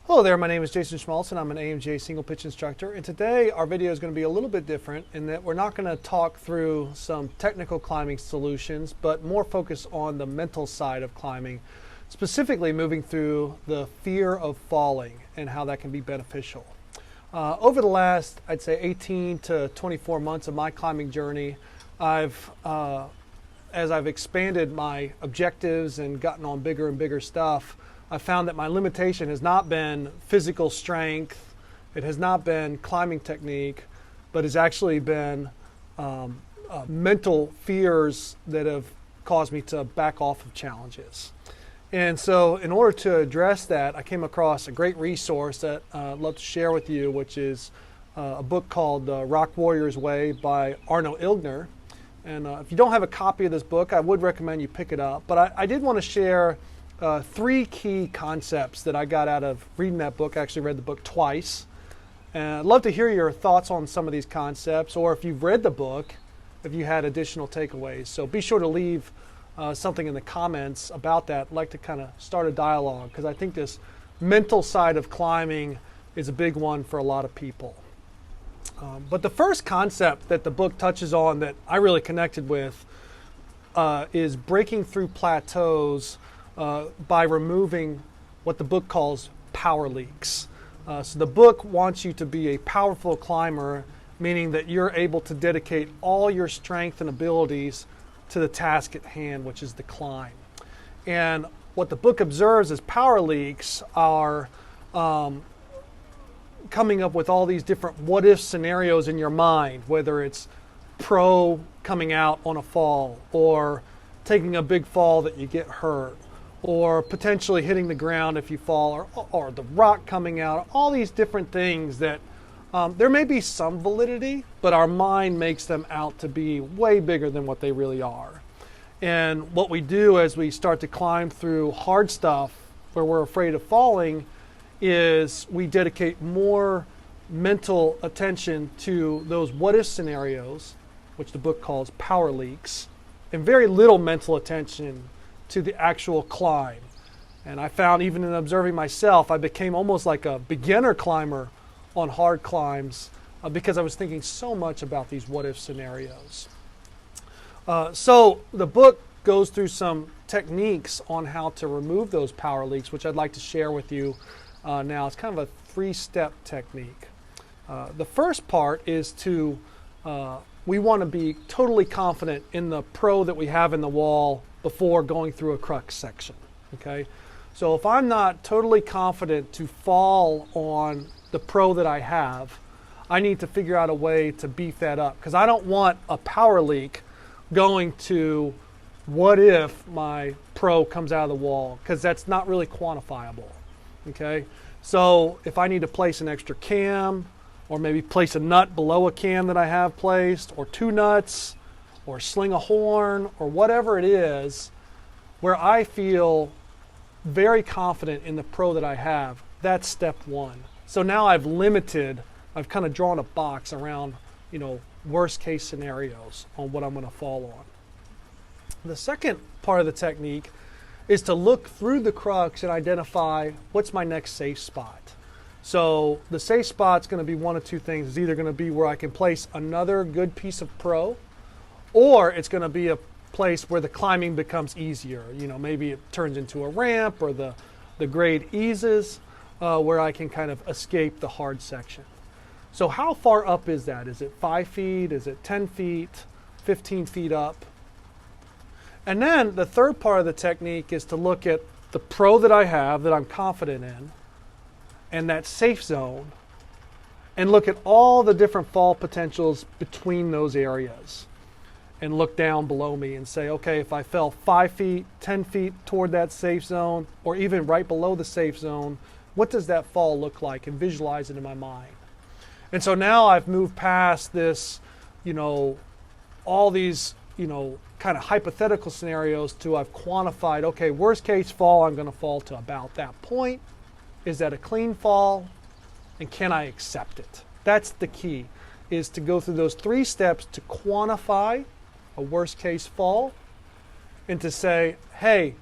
Hello there, my name is Jason Schmaltz and I'm an AMJ single pitch instructor, and today our video is going to be a little bit different in that we're not going to talk through some technical climbing solutions, but more focus on the mental side of climbing, specifically moving through the fear of falling and how that can be beneficial. Over the last, I'd say 18 to 24 months of my climbing journey, as I've expanded my objectives and gotten on bigger and bigger stuff, I found that my limitation has not been physical strength, it has not been climbing technique, but has actually been mental fears that have caused me to back off of challenges. And so in order to address that, I came across a great resource that I'd love to share with you, which is a book called The Rock Warrior's Way by Arno Ilgner. And if you don't have a copy of this book, I would recommend you pick it up. But I did want to share three key concepts that I got out of reading that book. I actually read the book twice. And I'd love to hear your thoughts on some of these concepts, or if you've read the book, if you had additional takeaways. So be sure to leave something in the comments about that. I'd like to kind of start a dialogue, because I think this mental side of climbing is a big one for a lot of people. But the first concept that the book touches on that I really connected with is breaking through plateaus by removing what the book calls power leaks. So the book wants you to be a powerful climber, meaning that you're able to dedicate all your strength and abilities to the task at hand, which is the climb. And what the book observes as power leaks are coming up with all these different what-if scenarios in your mind, whether it's pro coming out on a fall, or taking a big fall that you get hurt, or potentially hitting the ground if you fall, or the rock coming out, all these different things that there may be some validity, but our mind makes them out to be way bigger than what they really are. And what we do as we start to climb through hard stuff where we're afraid of falling is we dedicate more mental attention to those what-if scenarios, which the book calls power leaks, and very little mental attention to the actual climb. And I found, even in observing myself, I became almost like a beginner climber on hard climbs because I was thinking so much about these what-if scenarios. So the book goes through some techniques on how to remove those power leaks, which I'd like to share with you now. It's kind of a three-step technique. The first part is we want to be totally confident in the pro that we have in the wall before going through a crux section, okay? So if I'm not totally confident to fall on the pro that I have, I need to figure out a way to beef that up, because I don't want a power leak going to what if my pro comes out of the wall, because that's not really quantifiable, okay? So if I need to place an extra cam, or maybe place a nut below a cam that I have placed, or two nuts, or sling a horn, or whatever it is, where I feel very confident in the pro that I have, that's step one. So now I've kind of drawn a box around, worst case scenarios on what I'm going to fall on. The second part of the technique is to look through the crux and identify what's my next safe spot. So the safe spot's going to be one of two things. It's either going to be where I can place another good piece of pro, or it's going to be a place where the climbing becomes easier. Maybe it turns into a ramp, or the grade eases, where I can kind of escape the hard section. So how far up is that? Is it 5 feet? Is it 10 feet? 15 feet up? And then the third part of the technique is to look at the pro that I have that I'm confident in, and that safe zone, and look at all the different fall potentials between those areas, and look down below me and say, okay, if I fell 5 feet, 10 feet toward that safe zone, or even right below the safe zone, what does that fall look like, and visualize it in my mind. And so now I've moved past this, all these, kind of hypothetical scenarios to I've quantified, okay, worst case fall, I'm going to fall to about that point. Is that a clean fall? And can I accept it? That's the key, is to go through those three steps to quantify a worst case fall, and to say, hey,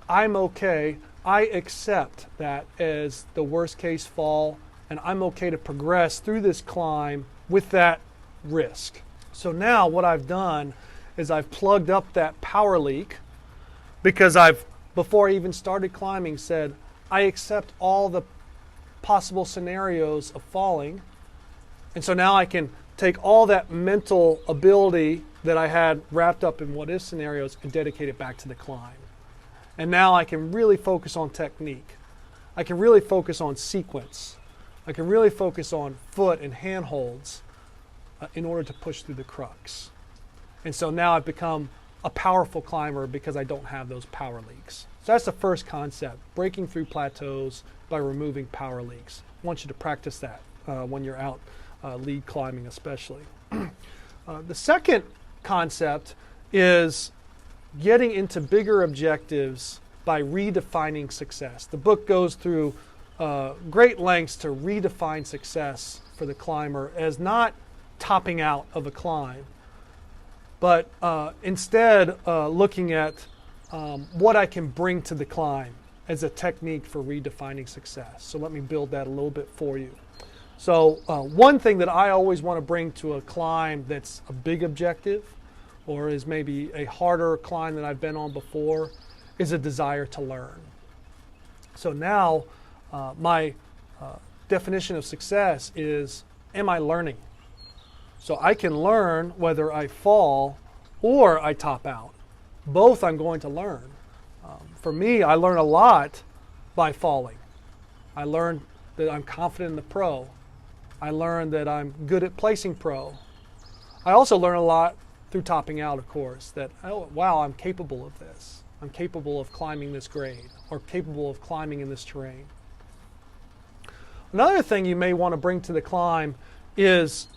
I'm okay I accept that as the worst case fall, and I'm okay to progress through this climb with that risk. So now what I've done is I've plugged up that power leak because before I even started climbing, said, I accept all the possible scenarios of falling. And so now I can take all that mental ability that I had wrapped up in what if scenarios and dedicate it back to the climb. And now I can really focus on technique. I can really focus on sequence. I can really focus on foot and handholds in order to push through the crux. And so now I've become a powerful climber because I don't have those power leaks. So that's the first concept, breaking through plateaus by removing power leaks. I want you to practice that when you're out lead climbing especially. The second concept is getting into bigger objectives by redefining success. The book goes through great lengths to redefine success for the climber as not topping out of a climb, but instead looking at what I can bring to the climb as a technique for redefining success. So let me build that a little bit for you. So one thing that I always want to bring to a climb that's a big objective or is maybe a harder climb than I've been on before is a desire to learn. So now my definition of success is, am I learning? So I can learn whether I fall or I top out. Both I'm going to learn. For me, I learn a lot by falling. I learn that I'm confident in the pro. I learn that I'm good at placing pro. I also learn a lot through topping out, of course, that, oh, wow, I'm capable of this. I'm capable of climbing this grade or capable of climbing in this terrain. Another thing you may want to bring to the climb is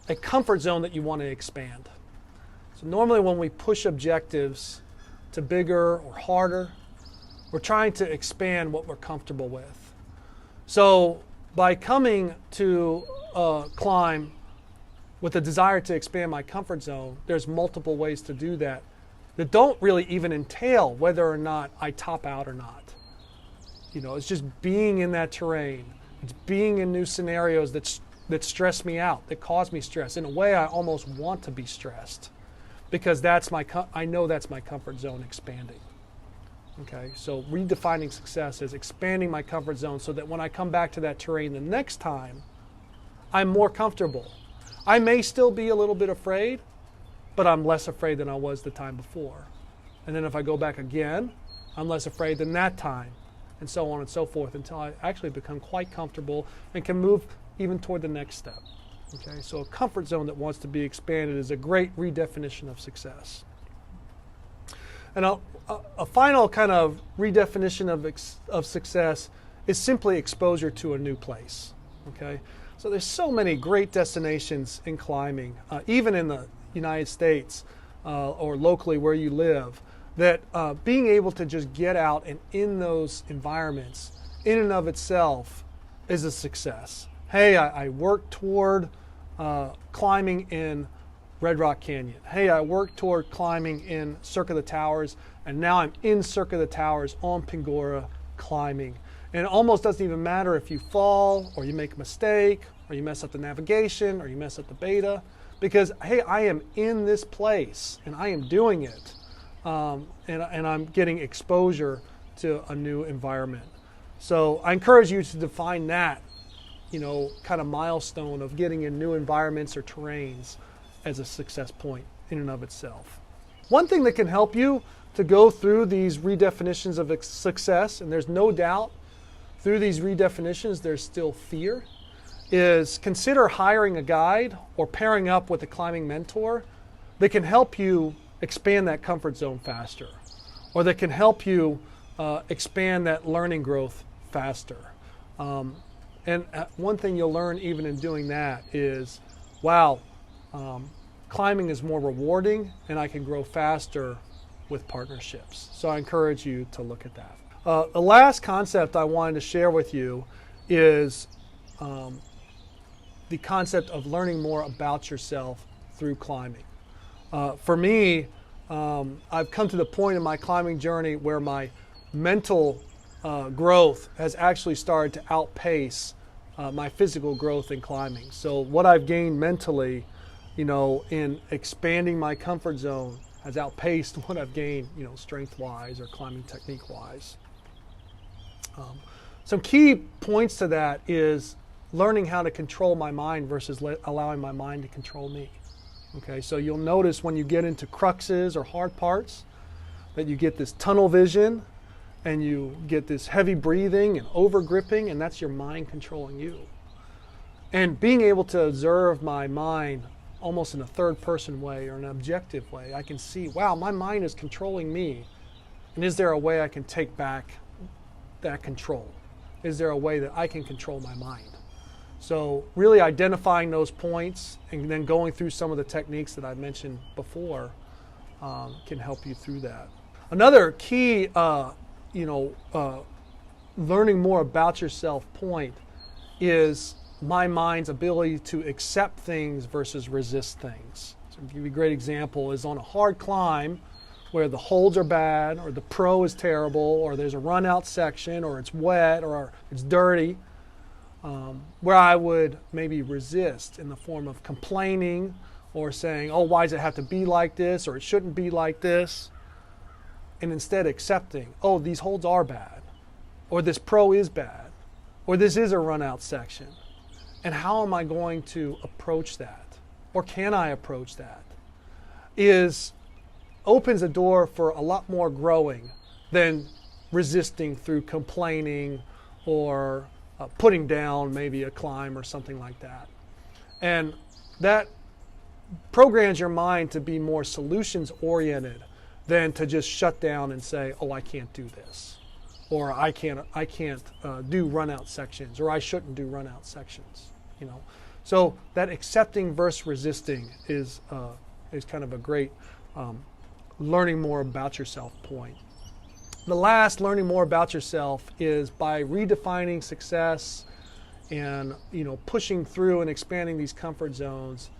a comfort zone that you want to expand. So normally when we push objectives to bigger or harder, we're trying to expand what we're comfortable with. So by coming to a climb with a desire to expand my comfort zone, there's multiple ways to do that that don't really even entail whether or not I top out or not. You know, it's just being in that terrain. It's being in new scenarios that stress me out, that cause me stress. In a way, I almost want to be stressed because I know that's my comfort zone expanding. Okay, so redefining success is expanding my comfort zone so that when I come back to that terrain the next time, I'm more comfortable. I may still be a little bit afraid, but I'm less afraid than I was the time before. And then if I go back again, I'm less afraid than that time, and so on and so forth until I actually become quite comfortable and can move even toward the next step. Okay, so a comfort zone that wants to be expanded is a great redefinition of success. And a final kind of redefinition of success is simply exposure to a new place. Okay, so there's so many great destinations in climbing, even in the United States or locally where you live, that being able to just get out and in those environments in and of itself is a success. Hey, I worked toward climbing in Red Rock Canyon. Hey, I worked toward climbing in Cirque of the Towers, and now I'm in Cirque of the Towers on Pingora climbing. And it almost doesn't even matter if you fall or you make a mistake or you mess up the navigation or you mess up the beta, because, hey, I am in this place and I am doing it. And I'm getting exposure to a new environment. So I encourage you to define that, kind of milestone of getting in new environments or terrains as a success point in and of itself. One thing that can help you to go through these redefinitions of success, and there's no doubt through these redefinitions there's still fear, is consider hiring a guide or pairing up with a climbing mentor that can help you expand that comfort zone faster, or that can help you expand that learning growth faster. And one thing you'll learn even in doing that is, wow, climbing is more rewarding and I can grow faster with partnerships. So I encourage you to look at that. The last concept I wanted to share with you is the concept of learning more about yourself through climbing. For me, I've come to the point in my climbing journey where my mental growth has actually started to outpace my physical growth in climbing. So what I've gained mentally, in expanding my comfort zone has outpaced what I've gained, strength-wise or climbing technique-wise. Some key points to that is learning how to control my mind versus allowing my mind to control me. Okay, so you'll notice when you get into cruxes or hard parts that you get this tunnel vision and you get this heavy breathing and over gripping, and that's your mind controlling you. And being able to observe my mind almost in a third person way or an objective way, I can see, wow, my mind is controlling me. And is there a way I can take back that control? Is there a way that I can control my mind? So really identifying those points and then going through some of the techniques that I mentioned before can help you through that. Another key, learning more about yourself point is my mind's ability to accept things versus resist things. So to give you a great example is on a hard climb where the holds are bad or the pro is terrible or there's a run out section or it's wet or it's dirty, where I would maybe resist in the form of complaining or saying, oh, why does it have to be like this or it shouldn't be like this, and instead accepting, oh, these holds are bad or this pro is bad or this is a run out section. And how am I going to approach that? Or can I approach that? Opens a door for a lot more growing than resisting through complaining or putting down maybe a climb or something like that. And that programs your mind to be more solutions oriented than to just shut down and say, oh, I can't do this. Or I can't do run out sections, or I shouldn't do run out sections. So that accepting versus resisting is kind of a great learning more about yourself point. The last, learning more about yourself, is by redefining success and pushing through and expanding these comfort zones.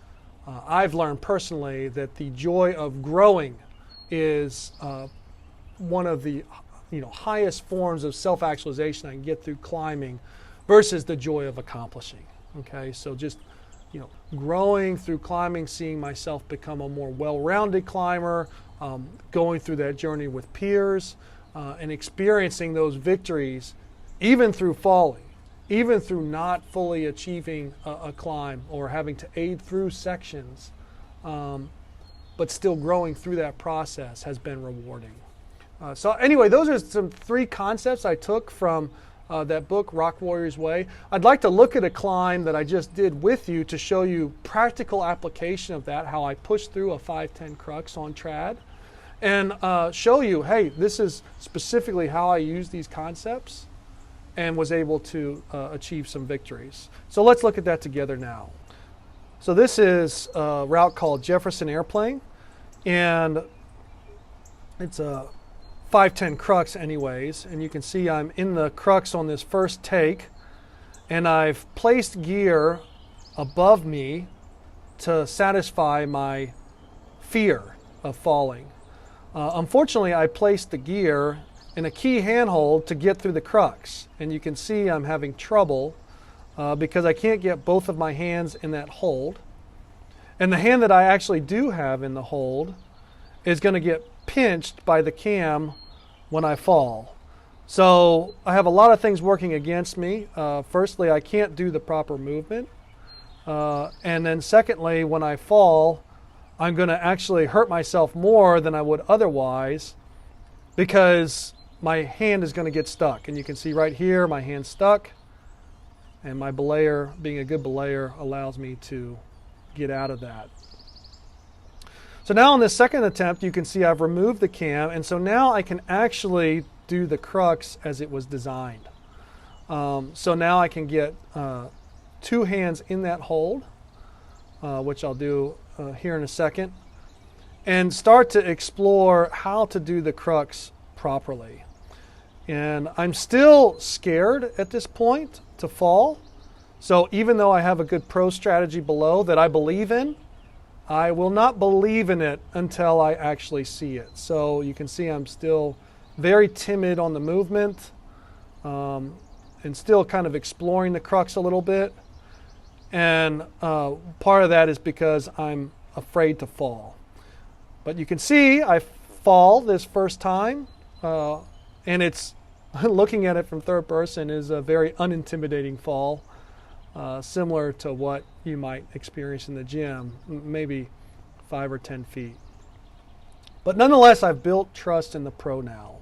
I've learned personally that the joy of growing is one of the highest forms of self-actualization I can get through climbing versus the joy of accomplishing. Okay, so just growing through climbing, seeing myself become a more well-rounded climber, going through that journey with peers, and experiencing those victories, even through falling, even through not fully achieving a climb or having to aid through sections, but still growing through that process has been rewarding. So anyway, those are some 3 concepts I took from that book, Rock Warrior's Way. I'd like to look at a climb that I just did with you to show you practical application of that, how I pushed through a 510 crux on trad, and show you, hey, this is specifically how I use these concepts and was able to achieve some victories. So let's look at that together now. So this is a route called Jefferson Airplane, and it's a 510 crux anyways, and you can see I'm in the crux on this first take, and I've placed gear above me to satisfy my fear of falling. Unfortunately, I placed the gear in a key handhold to get through the crux, and you can see I'm having trouble because I can't get both of my hands in that hold, and the hand that I actually do have in the hold is going to get pinched by the cam when I fall. So I have a lot of things working against me. Firstly, I can't do the proper movement. And then secondly, when I fall, I'm going to actually hurt myself more than I would otherwise because my hand is going to get stuck. And you can see right here, my hand's stuck. And my belayer, being a good belayer, allows me to get out of that. So now on this second attempt, you can see I've removed the cam, and so now I can actually do the crux as it was designed. So now I can get 2 hands in that hold, which I'll do here in a second, and start to explore how to do the crux properly. And I'm still scared at this point to fall. So even though I have a good pro strategy below that I believe in, I will not believe in it until I actually see it. So you can see I'm still very timid on the movement. and still kind of exploring the crux a little bit. And part of that is because I'm afraid to fall. But you can see I fall this first time, and it's looking at it from third person is a very unintimidating fall, similar to what you might experience in the gym, maybe 5 or 10 feet. But nonetheless, I've built trust in the pro now.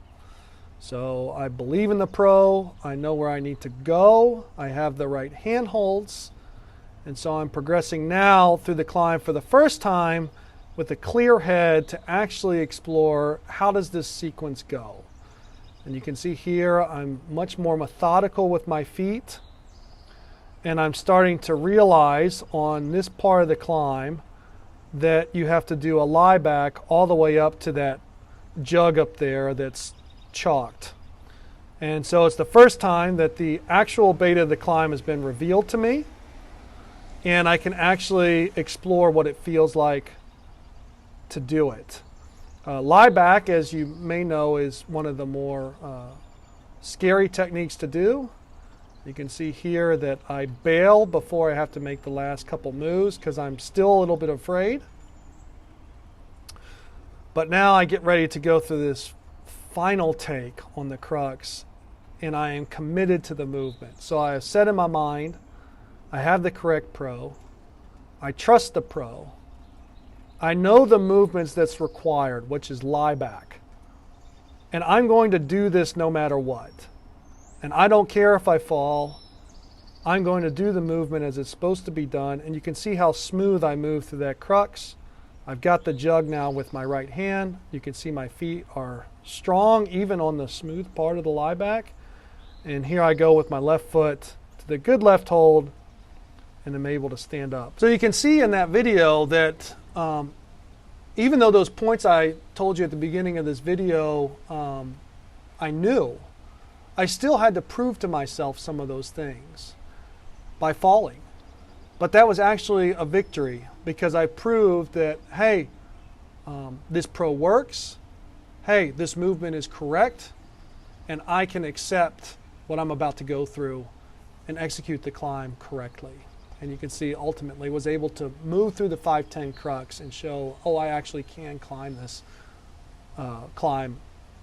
So I believe in the pro, I know where I need to go, I have the right handholds, and so I'm progressing now through the climb for the first time with a clear head to actually explore how does this sequence go. And you can see here I'm much more methodical with my feet, and I'm starting to realize on this part of the climb that you have to do a lie back all the way up to that jug up there that's chalked. And so it's the first time that the actual beta of the climb has been revealed to me, and I can actually explore what it feels like to do it. Lie back, as you may know, is one of the more scary techniques to do. You can see here that I bail before I have to make the last couple moves because I'm still a little bit afraid. But now I get ready to go through this final take on the crux, and I am committed to the movement. So I have set in my mind, I have the correct pro, I trust the pro, I know the movements that's required, which is lie back, and I'm going to do this no matter what. And I don't care if I fall, I'm going to do the movement as it's supposed to be done, and you can see how smooth I move through that crux. I've got the jug now with my right hand. You can see my feet are strong even on the smooth part of the lie back. And here I go with my left foot to the good left hold, and I'm able to stand up. So you can see in that video that even though those points I told you at the beginning of this video I knew, I still had to prove to myself some of those things by falling. But that was actually a victory because I proved that, hey, this pro works, hey, this movement is correct, and I can accept what I'm about to go through and execute the climb correctly. And you can see ultimately was able to move through the 510 crux and show, oh, I actually can climb this climb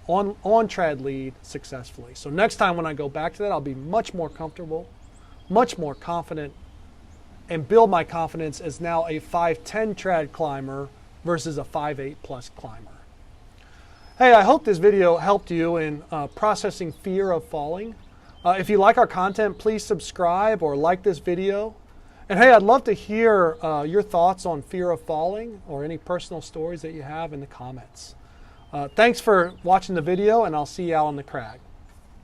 on trad lead successfully. So next time when I go back to that, I'll be much more comfortable, much more confident, and build my confidence as now a 510 trad climber versus a 5.8 plus climber. Hey, I hope this video helped you in processing fear of falling. If you like our content, please subscribe or like this video. And hey, I'd love to hear your thoughts on fear of falling or any personal stories that you have in the comments. Thanks for watching the video, and I'll see you out on the crag.